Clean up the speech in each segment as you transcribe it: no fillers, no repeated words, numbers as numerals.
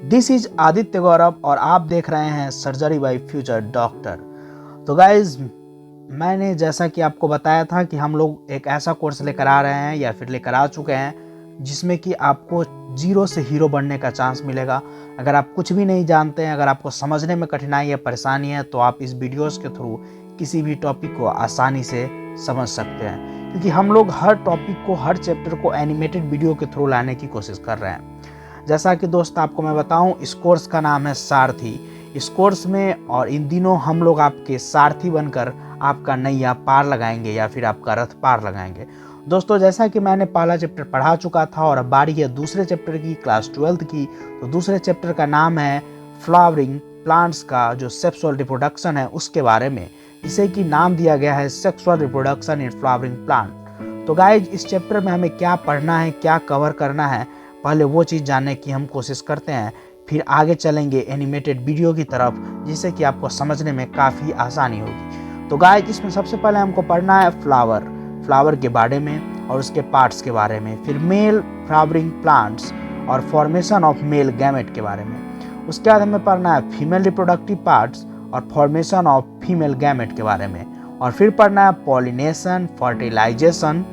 This is Aditya गौरव और आप देख रहे हैं सर्जरी बाय फ्यूचर डॉक्टर। तो गाइज, मैंने जैसा कि आपको बताया था कि हम लोग एक ऐसा कोर्स लेकर आ रहे हैं या फिर लेकर आ चुके हैं जिसमें कि आपको जीरो से हीरो बनने का चांस मिलेगा। अगर आप कुछ भी नहीं जानते हैं, अगर आपको समझने में कठिनाई या परेशानी है, तो आप इस वीडियोस के थ्रू किसी भी टॉपिक को आसानी से समझ सकते हैं, क्योंकि हम लोग हर टॉपिक को, हर चैप्टर को एनिमेटेड वीडियो के थ्रू लाने की कोशिश कर रहे हैं। जैसा कि दोस्त आपको मैं बताऊं, इस कोर्स का नाम है सारथी। इस कोर्स में और इन दिनों हम लोग आपके सारथी बनकर आपका नैया पार लगाएंगे या फिर आपका रथ पार लगाएंगे। दोस्तों, जैसा कि मैंने पहला चैप्टर पढ़ा चुका था और अब बारी है दूसरे चैप्टर की, क्लास 12th की। तो दूसरे चैप्टर का नाम है फ्लावरिंग प्लांट्स का जो सेक्सुअल रिप्रोडक्शन है उसके बारे में, जिसे कि नाम दिया गया है sexual reproduction in flowering plant. तो गाइज, इस चैप्टर में हमें क्या पढ़ना है, क्या कवर करना है, पहले वो चीज़ जानने की हम कोशिश करते हैं, फिर आगे चलेंगे एनिमेटेड वीडियो की तरफ, जिससे कि आपको समझने में काफ़ी आसानी होगी। तो गाइज, इसमें सबसे पहले हमको पढ़ना है फ्लावर के बारे में और उसके पार्ट्स के बारे में, फिर मेल फ्लावरिंग प्लांट्स और फॉर्मेशन ऑफ मेल गैमेट के बारे में। उसके बाद हमें पढ़ना है फीमेल रिप्रोडक्टिव पार्ट्स और फॉर्मेशन ऑफ फीमेल गैमेट के बारे में, और फिर पढ़ना है pollination, fertilization,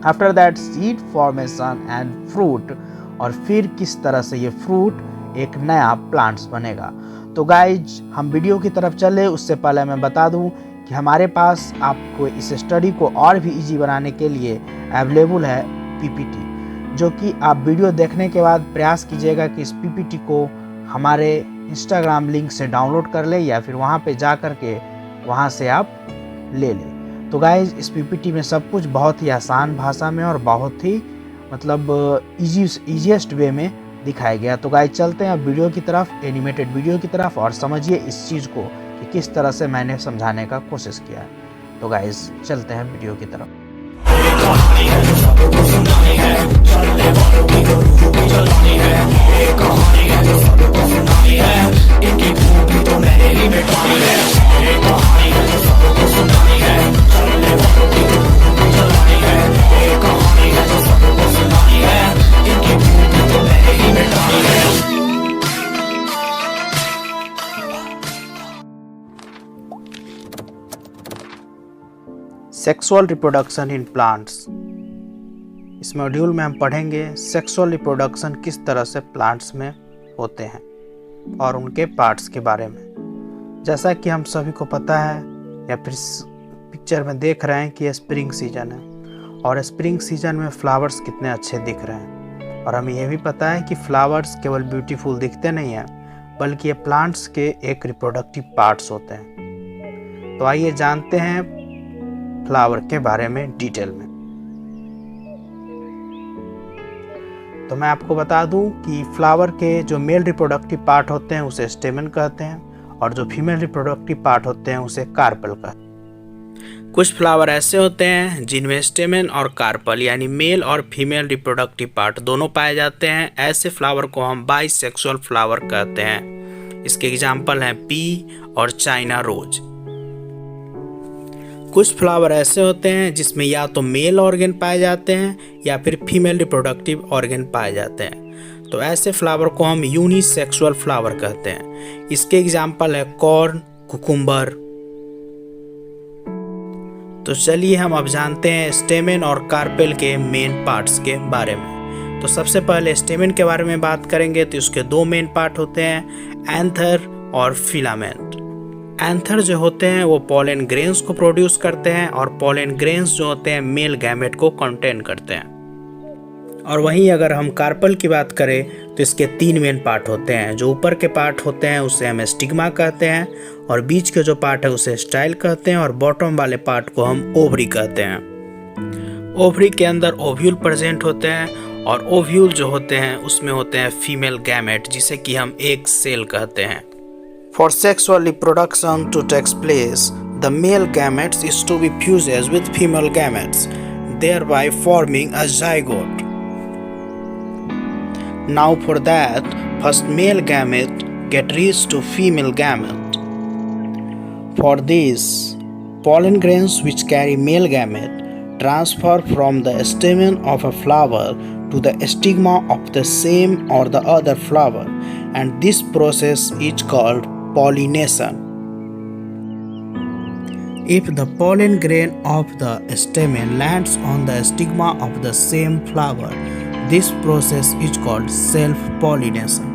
after that seed formation and fruit, और फिर किस तरह से ये फ्रूट एक नया प्लांट्स बनेगा। तो गाइज, हम वीडियो की तरफ चले उससे पहले मैं बता दूं कि हमारे पास आपको इस स्टडी को और भी इजी बनाने के लिए अवेलेबल है पीपीटी, जो कि आप वीडियो देखने के बाद प्रयास कीजिएगा कि इस पीपीटी को हमारे इंस्टाग्राम लिंक से डाउनलोड कर ले या फिर वहाँ पे जा कर के वहाँ से आप ले लें। तो गाइज, इस पीपीटी में सब कुछ बहुत ही आसान भाषा में और बहुत ही ईजीएस्ट वे में दिखाया गया। तो गाइज, चलते हैं अब वीडियो की तरफ, एनिमेटेड वीडियो की तरफ, और समझिए इस चीज़ को कि किस तरह से मैंने समझाने का कोशिश किया है। तो गाइज, चलते हैं वीडियो की तरफ। Sexual reproduction in plants. इस मॉड्यूल में हम पढ़ेंगे सेक्सुअल रिप्रोडक्शन किस तरह से प्लांट्स में होते हैं और उनके पार्ट्स के बारे में। जैसा कि हम सभी को पता है या फिर पिक्चर में देख रहे हैं कि स्प्रिंग सीजन है और स्प्रिंग सीजन में फ्लावर्स कितने अच्छे दिख रहे हैं, और हमें यह भी पता है कि फ्लावर्स केवल ब्यूटीफुल दिखते नहीं हैं बल्कि ये प्लांट्स के एक रिप्रोडक्टिव पार्ट्स होते हैं। तो आइए जानते हैं फ्लावर के बारे में डिटेल में। तो मैं आपको बता दूं कि फ्लावर के जो मेल रिप्रोडक्टिव पार्ट होते हैं उसे स्टेमन कहते हैं, और जो फीमेल रिप्रोडक्टिव पार्ट होते हैं उसे कार्पल कहते हैं। कुछ फ्लावर ऐसे होते हैं जिनमें स्टेमन और कार्पल यानी मेल और फीमेल रिप्रोडक्टिव पार्ट दोनों पाए जाते हैं। ऐसे फ्लावर को हम बाइसेक्सुअल फ्लावर कहते हैं। इसके एग्जाम्पल हैं पी और चाइना रोज। कुछ फ्लावर ऐसे होते हैं जिसमें या तो मेल ऑर्गन पाए जाते हैं या फिर फीमेल रिप्रोडक्टिव ऑर्गन पाए जाते हैं। तो ऐसे फ्लावर को हम यूनिसेक्सुअल फ्लावर कहते हैं। इसके एग्जाम्पल है कॉर्न, कुकुम्बर। तो चलिए हम अब जानते हैं स्टेमन और कार्पेल के मेन पार्ट्स के बारे में। तो सबसे पहले स्टेमन के बारे में बात करेंगे तो उसके दो मेन पार्ट होते हैं, एंथर और फिलामेंट। एंथर जो होते हैं वो पॉलन ग्रेन्स को प्रोड्यूस करते हैं, और पॉलन ग्रेन्स जो होते हैं मेल गैमेट को कंटेन करते हैं। और वहीं अगर हम कार्पल की बात करें तो इसके तीन मेन पार्ट होते हैं। जो ऊपर के पार्ट होते हैं उसे हम स्टिग्मा कहते हैं, और बीच के जो पार्ट है उसे स्टाइल कहते हैं, और बॉटम वाले पार्ट को हम ओवरी कहते हैं। ओवरी के अंदर ओव्यूल प्रेजेंट होते हैं, और ओव्यूल जो होते हैं उसमें होते हैं फीमेल गैमेट, जिसे कि हम एग सेल कहते हैं। For sexual reproduction to take place, the male gametes is to be fused with female gametes, thereby forming a zygote. Now for that, first male gamete get reached to female gamete. For this, pollen grains which carry male gamete transfer from the stamen of a flower to the stigma of the same or the other flower, and this process is called pollination. If the pollen grain of the stamen lands on the stigma of the same flower, this process is called self-pollination.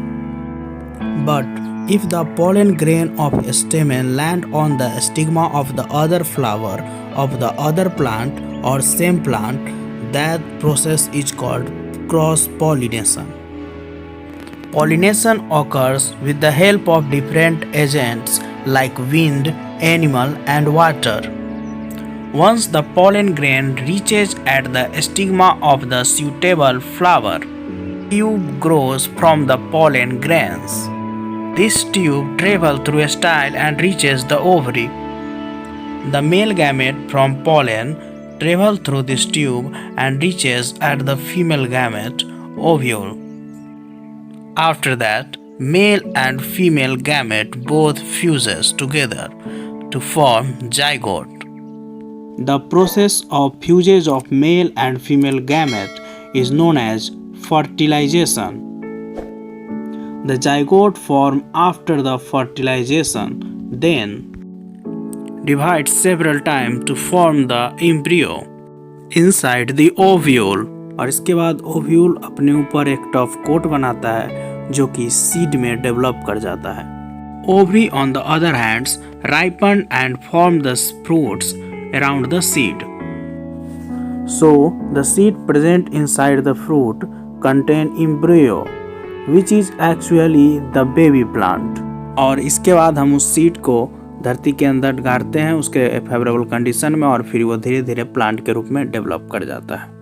But if the pollen grain of a stamen land on the stigma of the other flower of the other plant or same plant, that process is called cross-pollination. Pollination occurs with the help of different agents like wind, animal, and water. Once the pollen grain reaches at the stigma of the suitable flower, tube grows from the pollen grains. This tube travels through a style and reaches the ovary. The male gamete from pollen travels through this tube and reaches at the female gamete ovule. After that, male and female gamete both fuses together to form zygote. The process of fusage of male and female gamete is known as fertilization. The zygote formed after the fertilization then divides several times to form the embryo inside the ovule, और इसके बाद ovule अपने ऊपर एक tough coat बनाता है जो कि सीड में डेवलप कर जाता है. Ovary on the other hands ripen and form the fruits around the seed. So the seed present inside the fruit contain embryo which is actually the baby plant. और इसके बाद हम उस सीड को धरती के अंदर गाड़ते हैं उसके फेवरेबल कंडीशन में और फिर वो धीरे धीरे प्लांट के रूप में डेवलप कर जाता है.